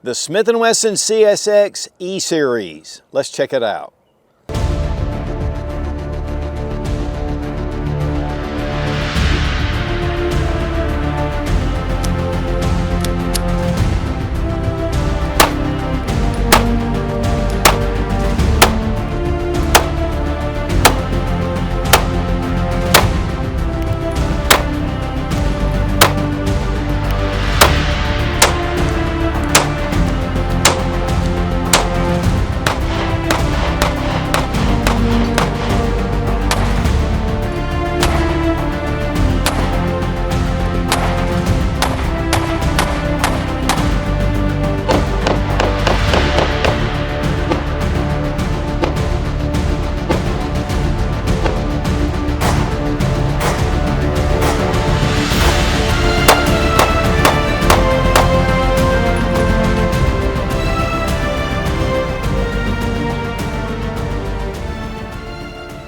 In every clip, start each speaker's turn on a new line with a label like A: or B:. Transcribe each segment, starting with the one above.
A: The Smith & Wesson CSX E-Series. Let's check it out.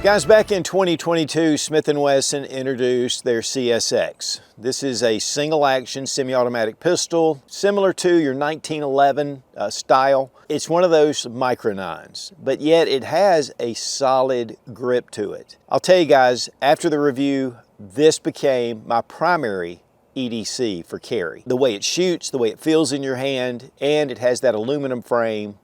A: Guys, back in 2022, Smith & Wesson introduced their CSX. This is a single action semi-automatic pistol, similar to your 1911 style. It's one of those micro 9s, but yet it has a solid grip to it. I'll tell you guys, after the review, this became my primary EDC for carry. The way it shoots, the way it feels in your hand, and it has that aluminum frame.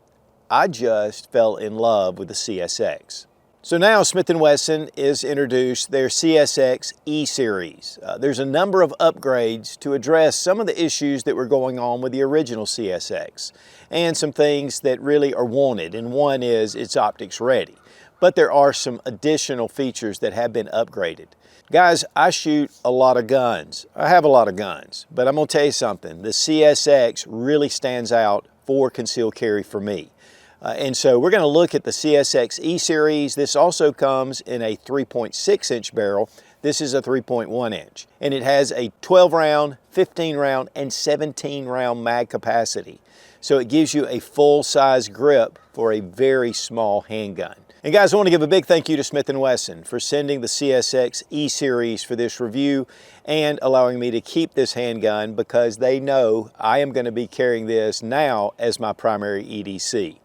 A: I just fell in love with the CSX. So now Smith & Wesson is introduced their CSX E-Series. There's a number of upgrades to address some of the issues that were going on with the original CSX and some things that really are wanted, and one is it's optics ready. But there are some additional features that have been upgraded. Guys, I shoot a lot of guns. I have a lot of guns, but I'm gonna tell you something. The CSX really stands out for concealed carry for me. And so we're going to look at the CSX E-Series. This also comes in a 3.6 inch barrel. This is a 3.1 inch. And it has a 12 round, 15 round, and 17 round mag capacity. So it gives you a full size grip for a very small handgun. And guys, I want to give a big thank you to Smith & Wesson for sending the CSX E-Series for this review and allowing me to keep this handgun because they know I am going to be carrying this now as my primary EDC.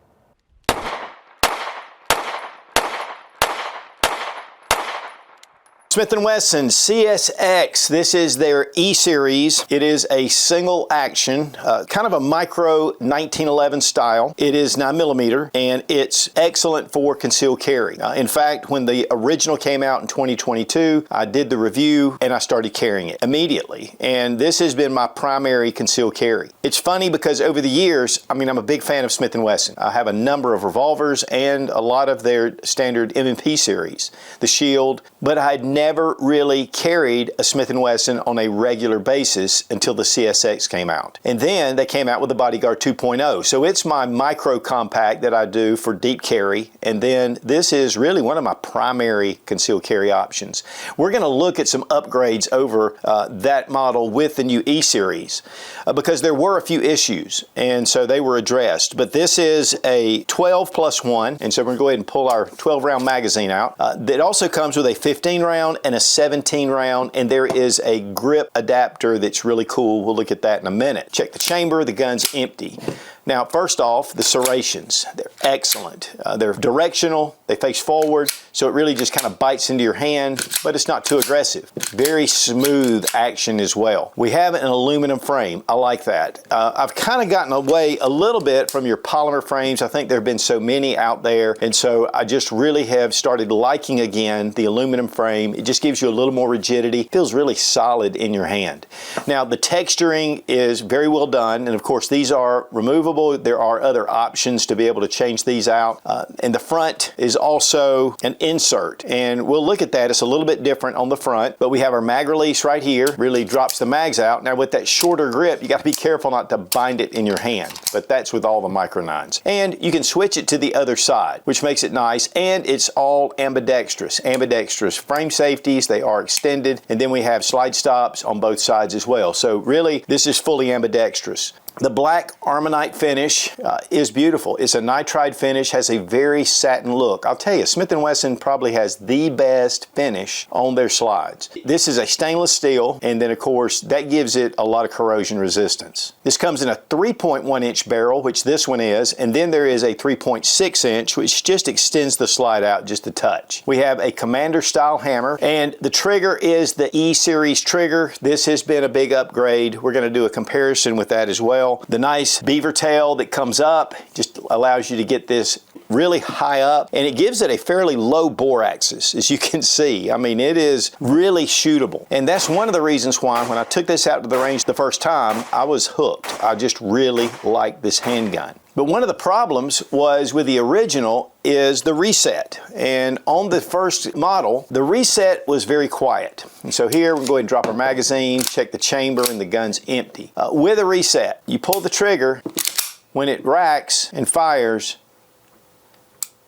A: Smith & Wesson CSX, this is their E-Series. It is a single action, kind of a micro 1911 style. It is 9mm and it's excellent for concealed carry. In fact, when the original came out in 2022, I did the review and I started carrying it immediately. And this has been my primary concealed carry. It's funny because over the years, I'm a big fan of Smith & Wesson. I have a number of revolvers and a lot of their standard M&P series, the Shield, but I had never really carried a Smith & Wesson on a regular basis until the CSX came out. And then they came out with the Bodyguard 2.0. So it's my micro compact that I do for deep carry. And then this is really one of my primary concealed carry options. We're going to look at some upgrades over that model with the new E-Series because there were a few issues. And so they were addressed. But this is a 12+1. And so we're going to go ahead and pull our 12 round magazine out. It also comes with a 15 round and a 17 round, and there is a grip adapter that's really cool. We'll look at that in a minute. Check the chamber, the gun's empty. Now, first off, the serrations, they're excellent. They're directional, they face forward, so it really just kind of bites into your hand, but it's not too aggressive. Very smooth action as well. We have an aluminum frame. I like that. I've kind of gotten away a little bit from your polymer frames. I think there have been so many out there, and so I just really have started liking again the aluminum frame. It just gives you a little more rigidity. Feels really solid in your hand. Now, the texturing is very well done, and of course, these are removable. There are other options to be able to change these out. And the front is also an insert. And we'll look at that. It's a little bit different on the front, but we have our mag release right here. Really drops the mags out. Now with that shorter grip, you got to be careful not to bind it in your hand, but that's with all the micro 9s. And you can switch it to the other side, which makes it nice. And it's all ambidextrous. Ambidextrous frame safeties, they are extended. And then we have slide stops on both sides as well. So really, this is fully ambidextrous. The black Armonite finish is beautiful. It's a nitride finish, has a very satin look. I'll tell you, Smith & Wesson probably has the best finish on their slides. This is a stainless steel, and then of course that gives it a lot of corrosion resistance. This comes in a 3.1 inch barrel, which this one is, and then there is a 3.6 inch, which just extends the slide out just a touch. We have a Commander style hammer, and the trigger is the E-Series trigger. This has been a big upgrade. We're going to do a comparison with that as well. The nice beaver tail that comes up just allows you to get this really high up, and it gives it a fairly low bore axis, as you can see. I mean, it is really shootable, and that's one of the reasons why when I took this out to the range the first time, I was hooked. I just really like this handgun. But one of the problems was with the original is the reset. And on the first model, the reset was very quiet. And so here, we'll go ahead and drop our magazine, check the chamber, and the gun's empty. With a reset, you pull the trigger, when it racks and fires,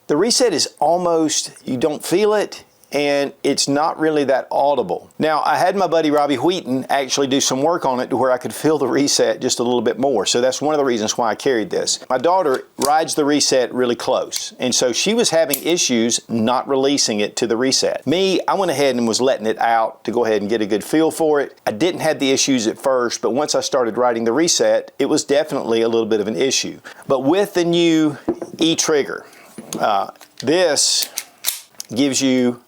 A: the reset is almost, you don't feel it, and it's not really that audible. Now, I had my buddy Robbie Wheaton actually do some work on it to where I could feel the reset just a little bit more. So that's one of the reasons why I carried this. My daughter rides the reset really close, and so she was having issues not releasing it to the reset. Me, I went ahead and was letting it out to go ahead and get a good feel for it. I didn't have the issues at first, but once I started riding the reset, it was definitely a little bit of an issue. But with the new E-Trigger, this gives you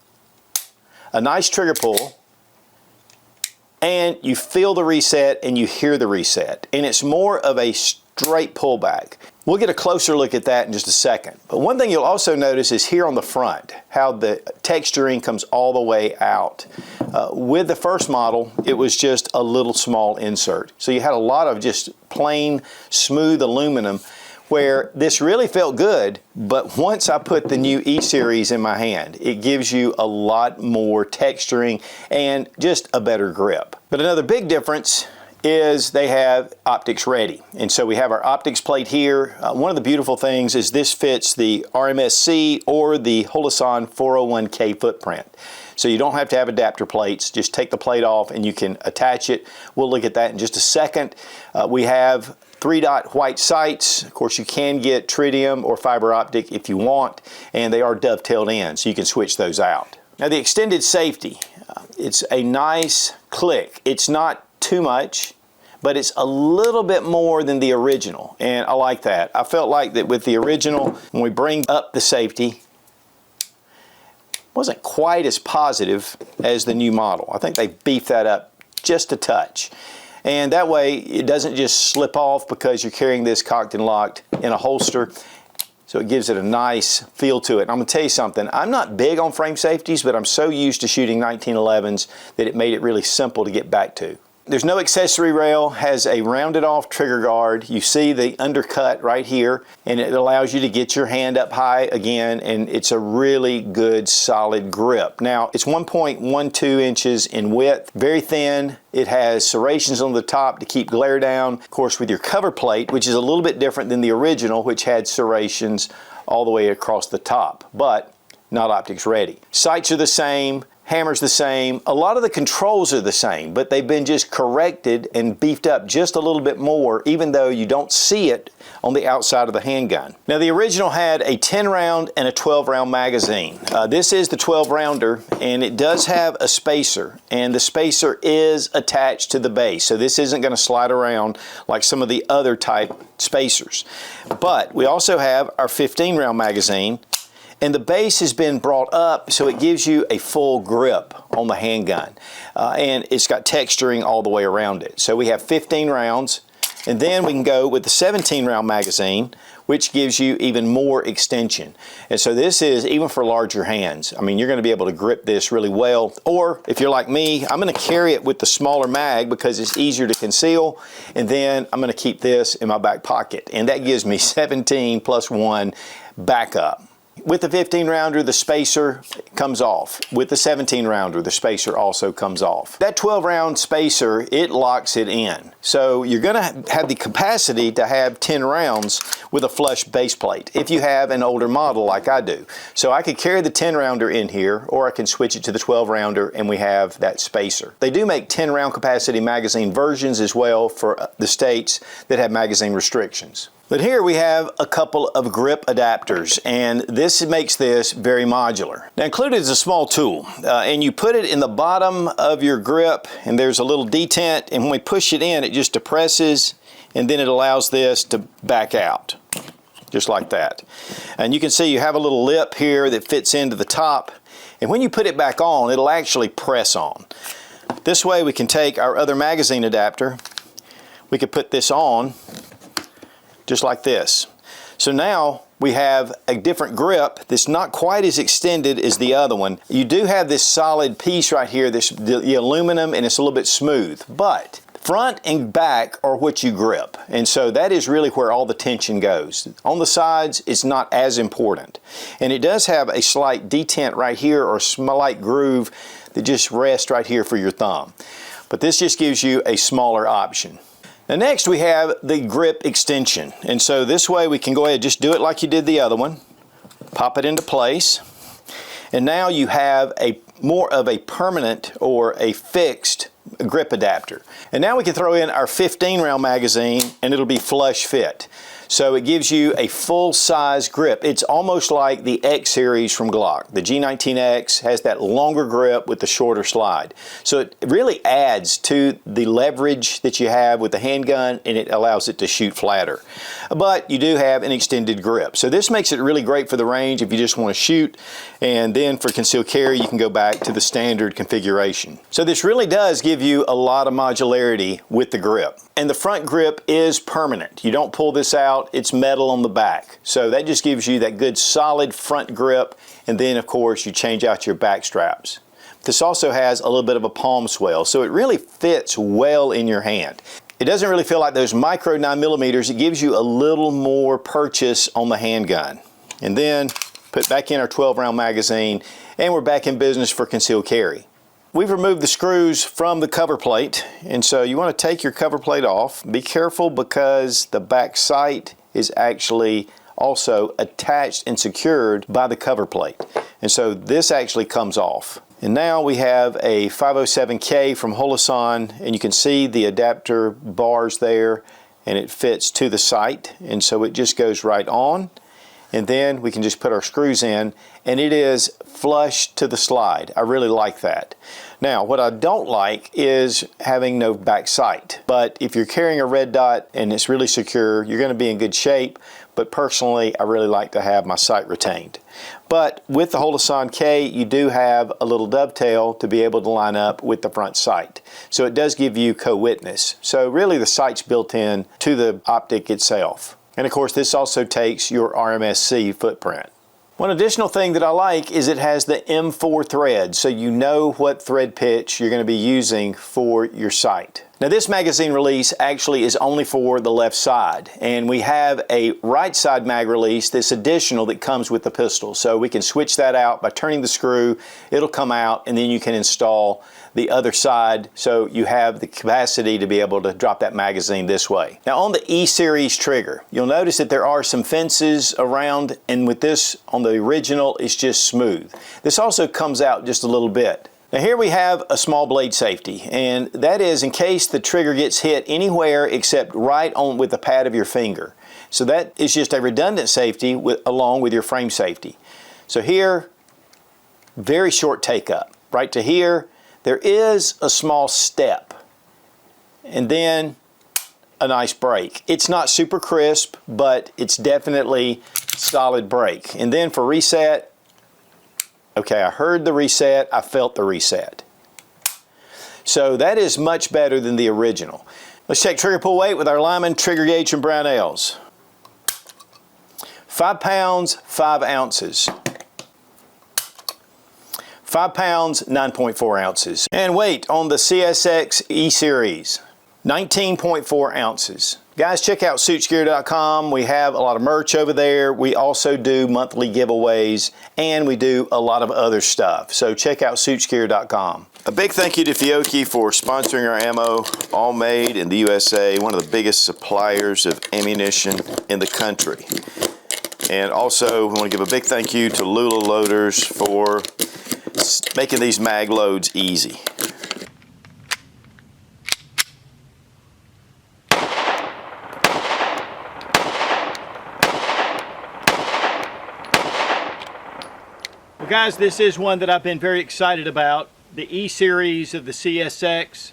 A: a nice trigger pull, and you feel the reset and you hear the reset, and it's more of a straight pullback. We'll get a closer look at that in just a second. But one thing you'll also notice is here on the front, how the texturing comes all the way out. With the first model, it was just a little small insert. So you had a lot of just plain, smooth aluminum, where this really felt good, but once I put the new E-Series in my hand, it gives you a lot more texturing and just a better grip. But another big difference is they have optics ready. And so we have our optics plate here. One of the beautiful things is this fits the RMSC or the Holosun 401K footprint. So you don't have to have adapter plates, just take the plate off and you can attach it. We'll look at that in just a second. We have 3-dot white sights. Of course, you can get tritium or fiber optic if you want, and they are dovetailed in, so you can switch those out. Now the extended safety, it's a nice click. It's not too much, but it's a little bit more than the original, and I like that. I felt like that with the original, when we bring up the safety, wasn't quite as positive as the new model. I think they beefed that up just a touch. And that way it doesn't just slip off because you're carrying this cocked and locked in a holster. So it gives it a nice feel to it. And I'm gonna tell you something, I'm not big on frame safeties, but I'm so used to shooting 1911s that it made it really simple to get back to. There's no accessory rail, has a rounded off trigger guard. You see the undercut right here, and it allows you to get your hand up high again, and it's a really good solid grip. Now, it's 1.12 inches in width, very thin. It has serrations on the top to keep glare down. Of course, with your cover plate, which is a little bit different than the original, which had serrations all the way across the top, but not optics ready. Sights are the same. Hammer's the same. A lot of the controls are the same, but they've been just corrected and beefed up just a little bit more, even though you don't see it on the outside of the handgun. Now, the original had a 10-round and a 12-round magazine. This is the 12-rounder, and it does have a spacer, and the spacer is attached to the base, so this isn't going to slide around like some of the other type spacers. But we also have our 15-round magazine, and the base has been brought up so it gives you a full grip on the handgun. And it's got texturing all the way around it. So we have 15 rounds, and then we can go with the 17-round magazine, which gives you even more extension. And so this is even for larger hands. I mean, you're going to be able to grip this really well. Or if you're like me, I'm going to carry it with the smaller mag because it's easier to conceal. And then I'm going to keep this in my back pocket. And that gives me 17 plus 1 backup. With the 15 rounder, the spacer comes off. With the 17 rounder, the spacer also comes off. That 12 round spacer, it locks it in. So you're gonna have the capacity to have 10 rounds with a flush base plate if you have an older model like I do. So I could carry the 10 rounder in here, or I can switch it to the 12 rounder and we have that spacer. They do make 10 round capacity magazine versions as well for the states that have magazine restrictions. But here we have a couple of grip adapters, and this makes this very modular. Now included is a small tool, and you put it in the bottom of your grip, and there's a little detent, and when we push it in, it just depresses, and then it allows this to back out, just like that. And you can see you have a little lip here that fits into the top, and when you put it back on, it'll actually press on. This way we can take our other magazine adapter, we could put this on, just like this. So now we have a different grip that's not quite as extended as the other one. You do have this solid piece right here, the aluminum, and it's a little bit smooth, but front and back are what you grip, and so that is really where all the tension goes. On the sides, it's not as important, and it does have a slight detent right here, or a slight groove that just rests right here for your thumb, but this just gives you a smaller option. Now next we have the grip extension, and so this way we can go ahead and just do it like you did the other one, pop it into place, and now you have a more of a permanent or a fixed grip adapter. And now we can throw in our 15 round magazine and it'll be flush fit. So it gives you a full size grip. It's almost like the X series from Glock. The G19X has that longer grip with the shorter slide. So it really adds to the leverage that you have with the handgun, and it allows it to shoot flatter. But you do have an extended grip. So this makes it really great for the range if you just want to shoot, and then for concealed carry you can go back to the standard configuration. So this really does give you a lot of modularity with the grip. And the front grip is permanent. You don't pull this out, it's metal on the back. So that just gives you that good solid front grip, and then of course you change out your back straps. This also has a little bit of a palm swell, so it really fits well in your hand. It doesn't really feel like those micro 9mm, it gives you a little more purchase on the handgun. And then put back in our 12 round magazine, and we're back in business for concealed carry. We've removed the screws from the cover plate, and so you want to take your cover plate off. Be careful because the back sight is actually also attached and secured by the cover plate, and so this actually comes off. And now we have a 507K from Wesson, and you can see the adapter bars there, and it fits to the sight, and so it just goes right on. And then we can just put our screws in, and it is flush to the slide. I really like that. Now, what I don't like is having no back sight. But if you're carrying a red dot and it's really secure, you're going to be in good shape. But personally, I really like to have my sight retained. But with the Wesson K, you do have a little dovetail to be able to line up with the front sight. So it does give you co-witness. So really the sight's built in to the optic itself. And of course, this also takes your RMSC footprint. One additional thing that I like is it has the M4 thread, so you know what thread pitch you're going to be using for your sight. Now this magazine release actually is only for the left side, and we have a right side mag release that's additional that comes with the pistol. So we can switch that out by turning the screw, it'll come out, and then you can install the other side so you have the capacity to be able to drop that magazine this way. Now on the E-Series trigger, you'll notice that there are some fences around, and with this on the original it's just smooth. This also comes out just a little bit. Now here we have a small blade safety, and that is in case the trigger gets hit anywhere except right on with the pad of your finger. So that is just a redundant safety along with your frame safety. So here, very short take up. Right to here, there is a small step, and then a nice break. It's not super crisp, but it's definitely solid break. And then for reset, okay, I heard the reset, I felt the reset. So that is much better than the original. Let's check trigger pull weight with our Lyman trigger gauge from Brownells. 5 pounds, 5 ounces. 5 pounds, 9.4 ounces. And weight on the CSX E-Series, 19.4 ounces. Guys, check out suitsgear.com. We have a lot of merch over there. We also do monthly giveaways, and we do a lot of other stuff. So check out suitsgear.com. A big thank you to Fiocchi for sponsoring our ammo, all made in the USA, one of the biggest suppliers of ammunition in the country. And also, we want to give a big thank you to Lula Loaders for making these mag loads easy.
B: Well, guys, this is one that I've been very excited about. The E-Series of the CSX.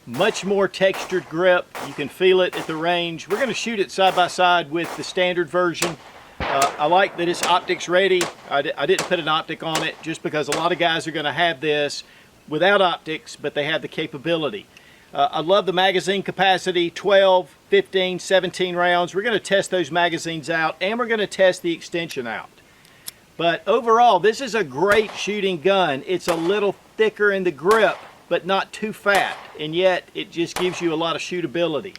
B: Much more textured grip. You can feel it at the range. We're going to shoot it side by side with the standard version. I like that it's optics ready. I didn't put an optic on it just because a lot of guys are going to have this without optics, but they have the capability. I love the magazine capacity, 12, 15, 17 rounds. We're going to test those magazines out, and we're going to test the extension out. But overall, this is a great shooting gun. It's a little thicker in the grip, but not too fat, and yet it just gives you a lot of shootability.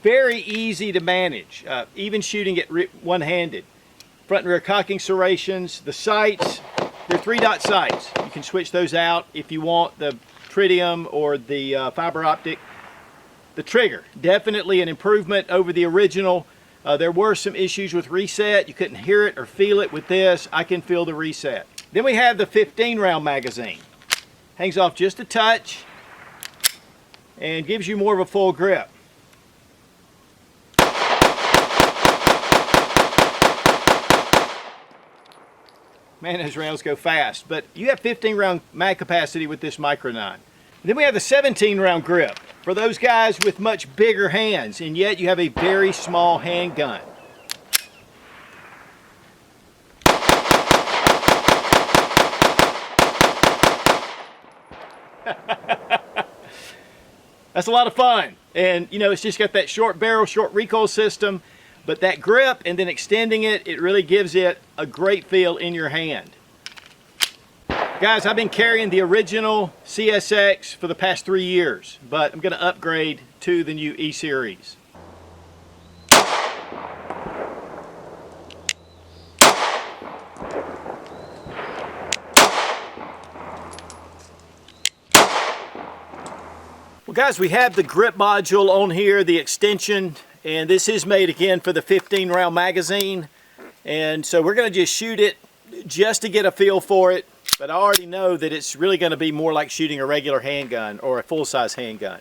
B: Very easy to manage, even shooting it one-handed. Front and rear cocking serrations, the sights, they're 3-dot sights. You can switch those out if you want the tritium or the fiber optic. The trigger, definitely an improvement over the original. There were some issues with reset. You couldn't hear it or feel it. With this, I can feel the reset. Then we have the 15-round magazine. Hangs off just a touch and gives you more of a full grip. Man, those rounds go fast, but you have 15-round mag capacity with this Micro 9. Then we have the 17-round grip for those guys with much bigger hands, and yet you have a very small handgun. That's a lot of fun, and you know, it's just got that short barrel, short recoil system. But that grip and then extending it, it really gives it a great feel in your hand. Guys, I've been carrying the original CSX for the past 3 years, but I'm going to upgrade to the new E-Series. Well, guys, we have the grip module on here, the extension. And this is made again for the 15-round magazine. And so we're going to just shoot it just to get a feel for it. But I already know that it's really going to be more like shooting a regular handgun or a full-size handgun.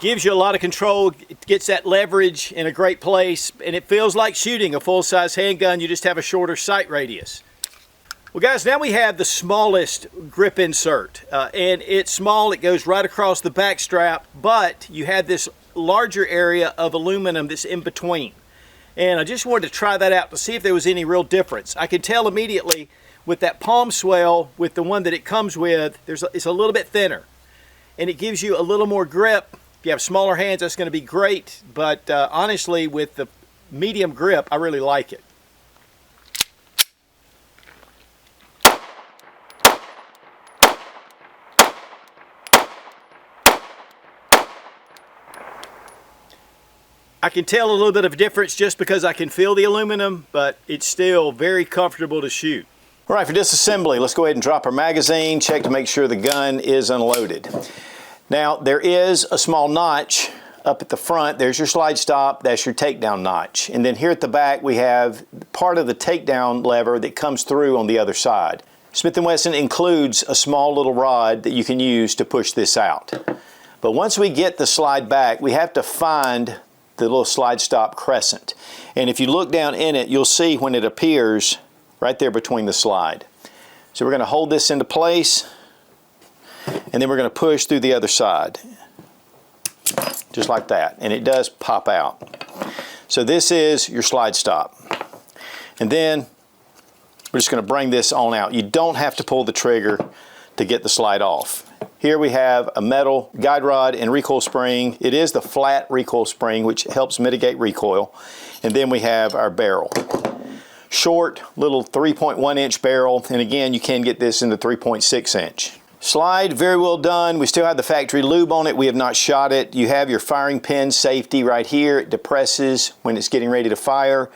B: Gives you a lot of control. It gets that leverage in a great place. And it feels like shooting a full-size handgun. You just have a shorter sight radius. Well, guys, now we have the smallest grip insert, and it's small. It goes right across the back strap, but you have this larger area of aluminum that's in between. And I just wanted to try that out to see if there was any real difference. I could tell immediately with that palm swell, with the one that it comes with, it's a little bit thinner, and it gives you a little more grip. If you have smaller hands, that's going to be great, but honestly, with the medium grip, I really like it. I can tell a little bit of a difference just because I can feel the aluminum, but it's still very comfortable to shoot.
A: All right, for disassembly, let's go ahead and drop our magazine, check to make sure the gun is unloaded. Now, there is a small notch up at the front. There's your slide stop, that's your takedown notch. And then here at the back, we have part of the takedown lever that comes through on the other side. Smith & Wesson includes a small little rod that you can use to push this out. But once we get the slide back, we have to find the little slide stop crescent. And if you look down in it, you'll see when it appears right there between the slide. So we're going to hold this into place, and then we're going to push through the other side. Just like that. And it does pop out. So this is your slide stop. And then we're just going to bring this on out. You don't have to pull the trigger to get the slide off. Here we have a metal guide rod and recoil spring. It is the flat recoil spring, which helps mitigate recoil. And then we have our barrel. Short, little 3.1 inch barrel, and again, you can get this into 3.6 inch. Slide, very well done. We still have the factory lube on it. We have not shot it. You have your firing pin safety right here. It depresses when it's getting ready to fire,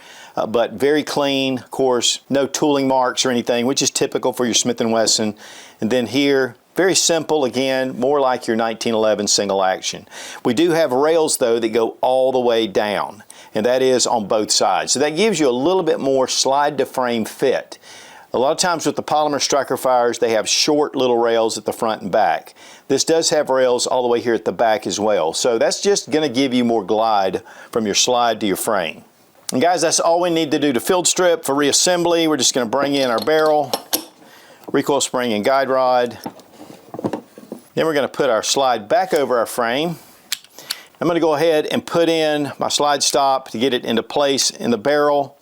A: but very clean. Of course, no tooling marks or anything, which is typical for your Smith & Wesson. And then here, very simple, again, more like your 1911 single action. We do have rails though that go all the way down, and that is on both sides. So that gives you a little bit more slide to frame fit. A lot of times with the polymer striker fires, they have short little rails at the front and back. This does have rails all the way here at the back as well. So that's just gonna give you more glide from your slide to your frame. And guys, that's all we need to do to field strip. For reassembly, we're just gonna bring in our barrel, recoil spring and guide rod. Then we're going to put our slide back over our frame. I'm going to go ahead and put in my slide stop to get it into place in the barrel,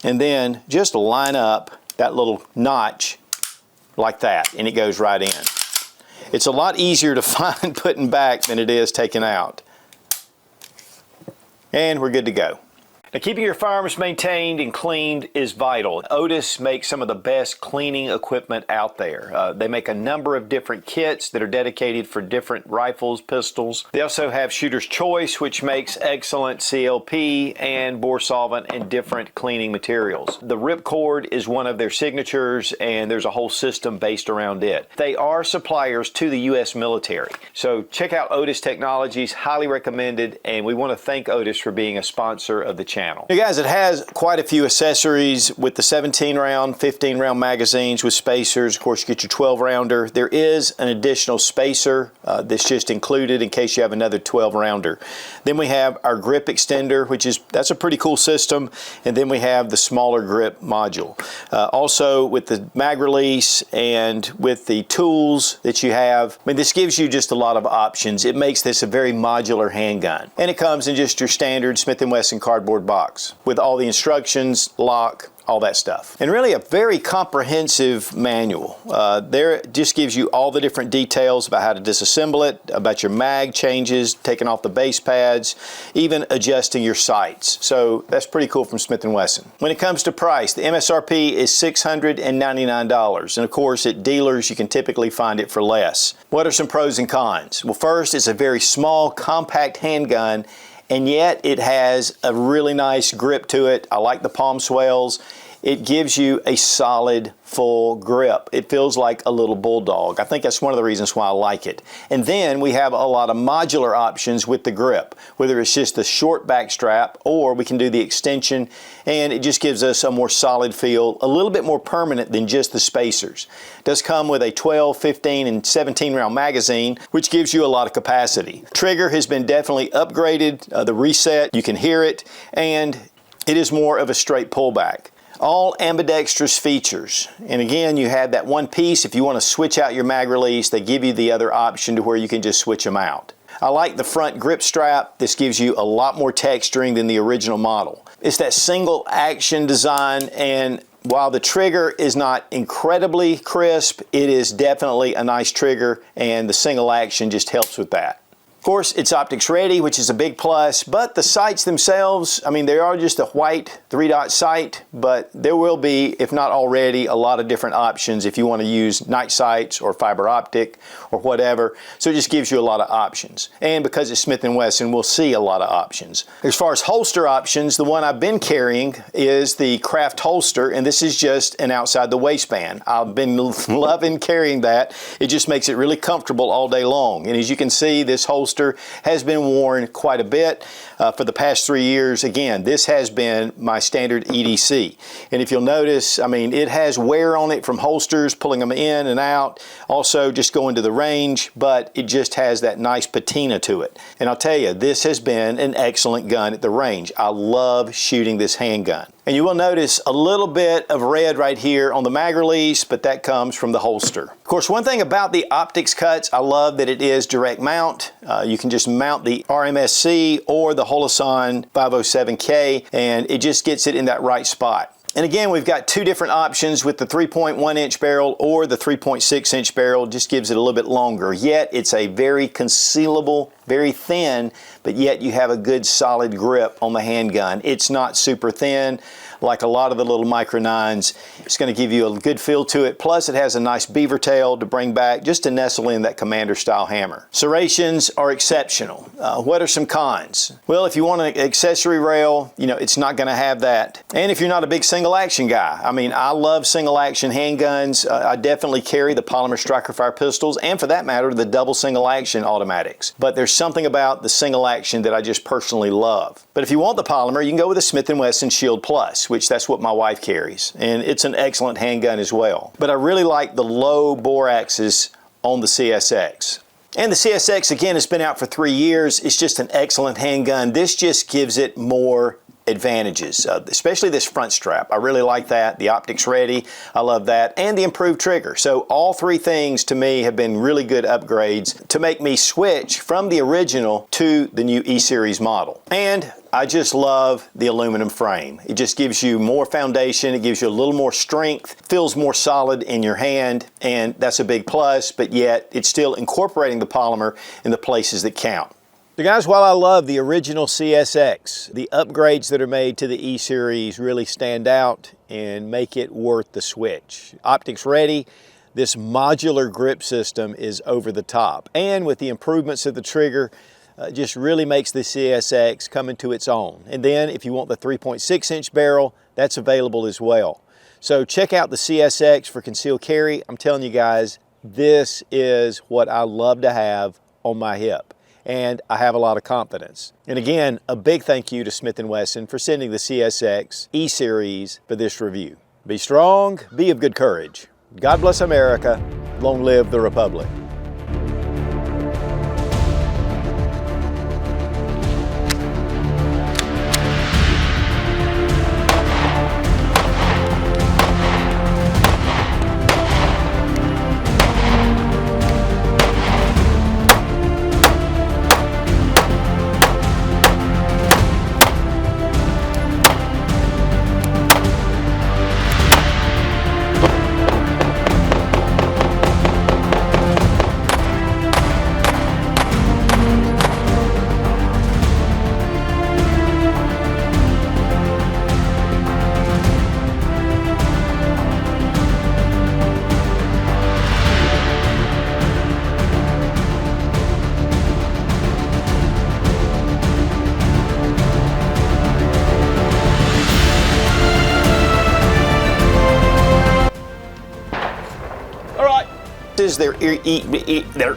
A: and then just line up that little notch like that, and it goes right in. It's a lot easier to find putting back than it is taking out. And we're good to go. Now, keeping your firearms maintained and cleaned is vital. Otis makes some of the best cleaning equipment out there. They make a number of different kits that are dedicated for different rifles, pistols. They also have Shooter's Choice, which makes excellent CLP and bore solvent and different cleaning materials. The Ripcord is one of their signatures, and there's a whole system based around it. They are suppliers to the U.S. military. So check out Otis Technologies, highly recommended, and we want to thank Otis for being a sponsor of the channel. Now guys, it has quite a few accessories with the 17 round, 15 round magazines with spacers. Of course, you get your 12 rounder. There is an additional spacer that's just included in case you have another 12 rounder. Then we have our grip extender, that's a pretty cool system. And then we have the smaller grip module. Also with the mag release and with the tools that you have, I mean, this gives you just a lot of options. It makes this a very modular handgun. And it comes in just your standard Smith & Wesson cardboard box with all the instructions, lock, all that stuff. And really a very comprehensive manual. There it just gives you all the different details about how to disassemble it, about your mag changes, taking off the base pads, even adjusting your sights. So that's pretty cool from Smith & Wesson. When it comes to price, the MSRP is $699. And of course at dealers you can typically find it for less. What are some pros and cons? Well, first, it's a very small, compact handgun, and yet it has a really nice grip to it. I like the palm swells. It gives you a solid, full grip. It feels like a little bulldog. I think that's one of the reasons why I like it. And then we have a lot of modular options with the grip, whether it's just the short back strap or we can do the extension, and it just gives us a more solid feel, a little bit more permanent than just the spacers. It does come with a 12, 15, and 17 round magazine, which gives you a lot of capacity. Trigger has been definitely upgraded, the reset, you can hear it, and it is more of a straight pullback. All ambidextrous features. And again, you have that one piece. If you want to switch out your mag release, they give you the other option to where you can just switch them out. I like the front grip strap. This gives you a lot more texturing than the original model. It's that single action design, and while the trigger is not incredibly crisp, it is definitely a nice trigger, and the single action just helps with that. Of course, it's optics ready, which is a big plus, but the sights themselves, I mean, they are just a white 3-dot sight, but there will be, if not already, a lot of different options if you want to use night sights or fiber optic or whatever. So it just gives you a lot of options. And because it's Smith & Wesson, we'll see a lot of options. As far as holster options, the one I've been carrying is the Craft holster, and this is just an outside the waistband. I've been loving carrying that. It just makes it really comfortable all day long. And as you can see, this holster has been worn quite a bit for the past 3 years. Again, this has been my standard EDC. And if you'll notice, I mean, it has wear on it from holsters, pulling them in and out, also just going to the range, but it just has that nice patina to it. And I'll tell you, this has been an excellent gun at the range. I love shooting this handgun. And you will notice a little bit of red right here on the mag release, but that comes from the holster. Of course, one thing about the optics cuts, I love that it is direct mount. You can just mount the RMSC or the Holosun 507K, and it just gets it in that right spot. And again, we've got two different options with the 3.1 inch barrel or the 3.6 inch barrel. Just gives it a little bit longer. Yet it's a very concealable, very thin, but yet you have a good solid grip on the handgun. It's not super thin like a lot of the little micro 9s. It's going to give you a good feel to it. Plus it has a nice beaver tail to bring back just to nestle in that commander style hammer. Serrations are exceptional. What are some cons? Well, if you want an accessory rail, you know, it's not going to have that. And if you're not a big single action guy, I mean, I love single action handguns. I definitely carry the polymer striker fire pistols, and for that matter, the double single action automatics. But there's something about the single action that I just personally love. But if you want the polymer, you can go with a Smith & Wesson Shield Plus, which that's what my wife carries. And it's an excellent handgun as well. But I really like the low bore axis on the CSX. And the CSX, again, has been out for 3 years. It's just an excellent handgun. This just gives it more advantages, especially this front strap. I really like that. The optics ready, I love that, and the improved trigger. So all three things to me have been really good upgrades to make me switch from the original to the new E-Series model. And I just love the aluminum frame. It just gives you more foundation, it gives you a little more strength, feels more solid in your hand, and that's a big plus, but yet it's still incorporating the polymer in the places that count. So guys, while I love the original CSX, the upgrades that are made to the E-Series really stand out and make it worth the switch. Optics ready, this modular grip system is over the top. And with the improvements of the trigger, just really makes the CSX come into its own. And then if you want the 3.6 inch barrel, that's available as well. So check out the CSX for concealed carry. I'm telling you guys, this is what I love to have on my hip. And I have a lot of confidence. And again, a big thank you to Smith & Wesson for sending the CSX E-Series for this review. Be strong, be of good courage. God bless America, long live the Republic. This is their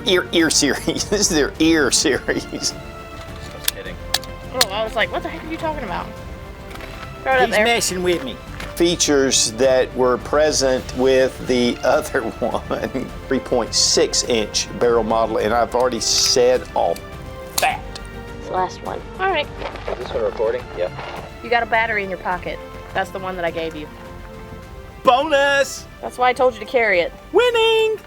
A: ear series. This is their ear series.
C: Just kidding. Oh, I was like, what the heck are you talking about? Throw it up there.
A: He's messing with me. Features that were present with the other one, 3.6 inch barrel model, and I've already said all that.
C: It's the last one. All right.
D: Is this one recording? Yeah.
C: You got a battery in your pocket. That's the one that I gave you.
B: Bonus!
C: That's why I told you to carry it.
B: Winning!